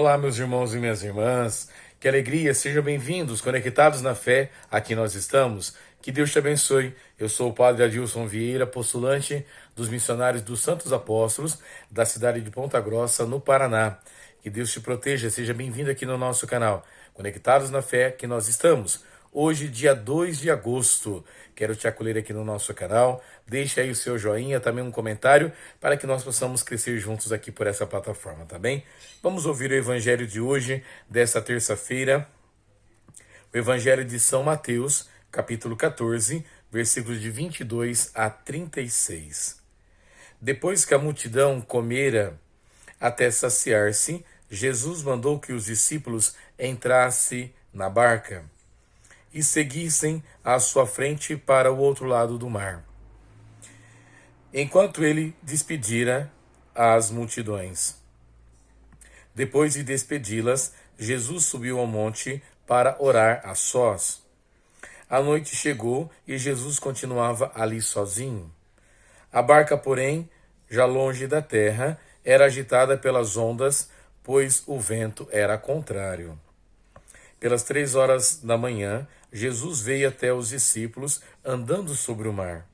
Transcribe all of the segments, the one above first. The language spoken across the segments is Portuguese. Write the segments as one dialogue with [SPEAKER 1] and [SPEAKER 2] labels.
[SPEAKER 1] Olá, meus irmãos e minhas irmãs. Que alegria, sejam bem-vindos, conectados na fé. Aqui nós estamos. Que Deus te abençoe. Eu sou o Padre Adilson Vieira, postulante dos missionários dos Santos Apóstolos da cidade de Ponta Grossa, no Paraná. Que Deus te proteja. Seja bem-vindo aqui no nosso canal. Conectados na fé que nós estamos. Hoje, dia 2 de agosto. Quero te acolher aqui no nosso canal. Deixe aí o seu joinha, também um comentário, para que nós possamos crescer juntos aqui por essa plataforma, tá bem? Vamos ouvir o evangelho de hoje, dessa terça-feira. O evangelho de São Mateus, capítulo 14, versículos de 22 a 36. Depois que a multidão comera até saciar-se, Jesus mandou que os discípulos entrassem na barca e seguissem à sua frente para o outro lado do mar, enquanto ele despedira as multidões. Depois de despedi-las, Jesus subiu ao monte para orar a sós. A noite chegou e Jesus continuava ali sozinho. A barca, porém, já longe da terra, era agitada pelas ondas, pois o vento era contrário. Pelas 3 horas da manhã, Jesus veio até os discípulos andando sobre o mar.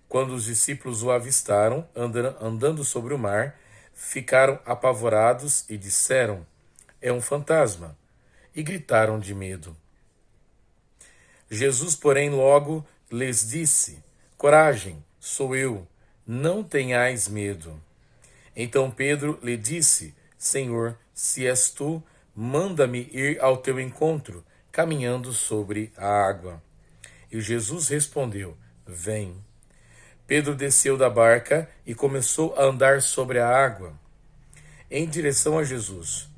[SPEAKER 1] Quando os discípulos o avistaram andando sobre o mar, ficaram apavorados e disseram: "É um fantasma", e gritaram de medo. Jesus, porém, logo lhes disse: "Coragem, sou eu, não tenhais medo." Então Pedro lhe disse: "Senhor, se és tu, manda-me ir ao teu encontro, caminhando sobre a água." E Jesus respondeu: "Vem." Pedro desceu da barca e começou a andar sobre a água, em direção a Jesus.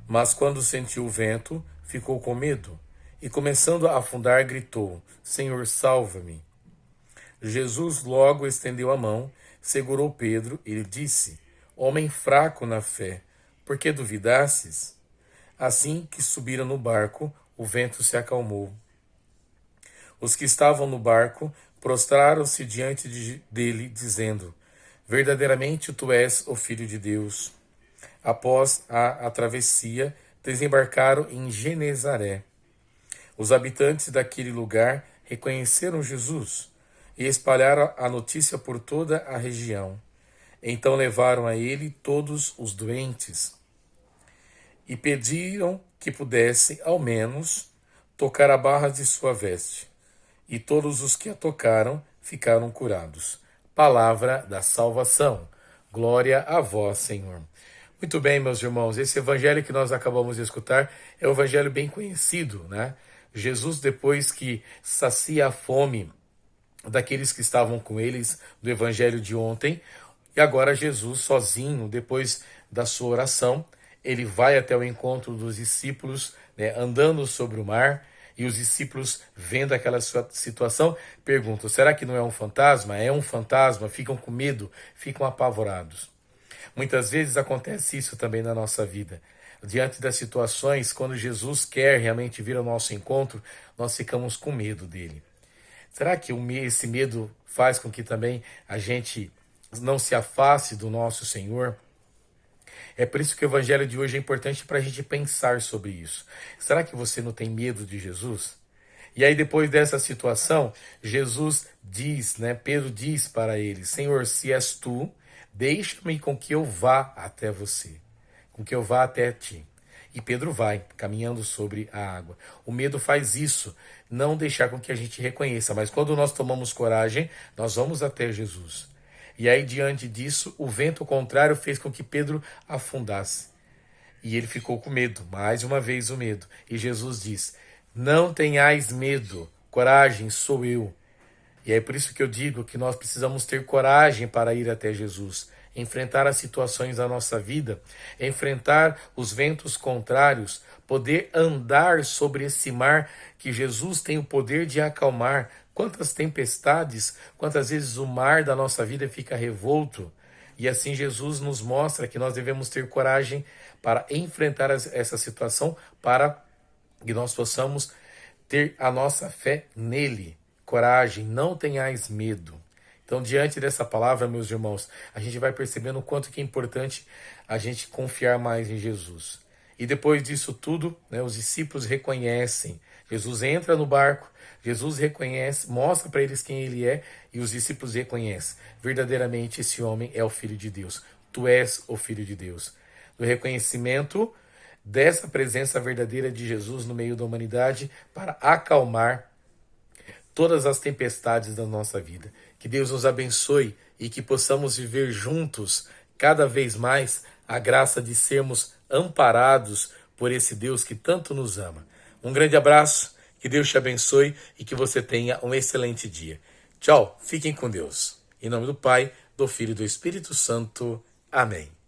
[SPEAKER 1] Mas quando sentiu o vento, ficou com medo e, começando a afundar, gritou: "Senhor, salva-me." Jesus logo estendeu a mão, segurou Pedro e lhe disse: "Homem fraco na fé, por que duvidastes?" Assim que subiram no barco, o vento se acalmou. Os que estavam no barco prostraram-se diante dele, dizendo: "Verdadeiramente tu és o Filho de Deus." Após a travessia, desembarcaram em Genezaré. Os habitantes daquele lugar reconheceram Jesus e espalharam a notícia por toda a região. Então levaram a ele todos os doentes e pediram que pudesse, ao menos, tocar a barra de sua veste. E todos os que a tocaram ficaram curados. Palavra da salvação. Glória a vós, Senhor. Muito bem, meus irmãos, esse evangelho que nós acabamos de escutar é um evangelho bem conhecido, né? Jesus, depois que sacia a fome daqueles que estavam com eles do evangelho de ontem, e agora Jesus sozinho, depois da sua oração, ele vai até o encontro dos discípulos, né, andando sobre o mar. E os discípulos, vendo aquela situação, perguntam: será que não é um fantasma? É um fantasma? Ficam com medo, ficam apavorados. Muitas vezes acontece isso também na nossa vida. Diante das situações, quando Jesus quer realmente vir ao nosso encontro, nós ficamos com medo dele. Será que esse medo faz com que também a gente não se afaste do nosso Senhor? É por isso que o evangelho de hoje é importante para a gente pensar sobre isso. Será que você não tem medo de Jesus? E aí, depois dessa situação, Jesus diz, né? Pedro diz para ele: "Senhor, se és tu, deixa-me com que eu vá até você, com que eu vá até ti." E Pedro vai, caminhando sobre a água. O medo faz isso, não deixar com que a gente reconheça. Mas quando nós tomamos coragem, nós vamos até Jesus. E aí, diante disso, o vento contrário fez com que Pedro afundasse. E ele ficou com medo, mais uma vez o medo. E Jesus diz: "Não tenhais medo, coragem, sou eu." E é por isso que eu digo que nós precisamos ter coragem para ir até Jesus, enfrentar as situações da nossa vida, enfrentar os ventos contrários, poder andar sobre esse mar que Jesus tem o poder de acalmar. Quantas tempestades, quantas vezes o mar da nossa vida fica revolto. E assim Jesus nos mostra que nós devemos ter coragem para enfrentar essa situação, para que nós possamos ter a nossa fé nele. Coragem, não tenhais medo. Então, diante dessa palavra, meus irmãos, a gente vai percebendo o quanto que é importante a gente confiar mais em Jesus. E depois disso tudo, né, os discípulos reconhecem. Jesus entra no barco, Jesus reconhece, mostra para eles quem ele é, e os discípulos reconhecem. Verdadeiramente esse homem é o Filho de Deus. Tu és o Filho de Deus. No reconhecimento dessa presença verdadeira de Jesus no meio da humanidade para acalmar todas as tempestades da nossa vida. Que Deus nos abençoe e que possamos viver juntos cada vez mais a graça de sermos amparados por esse Deus que tanto nos ama. Um grande abraço, que Deus te abençoe e que você tenha um excelente dia. Tchau, fiquem com Deus. Em nome do Pai, do Filho e do Espírito Santo. Amém.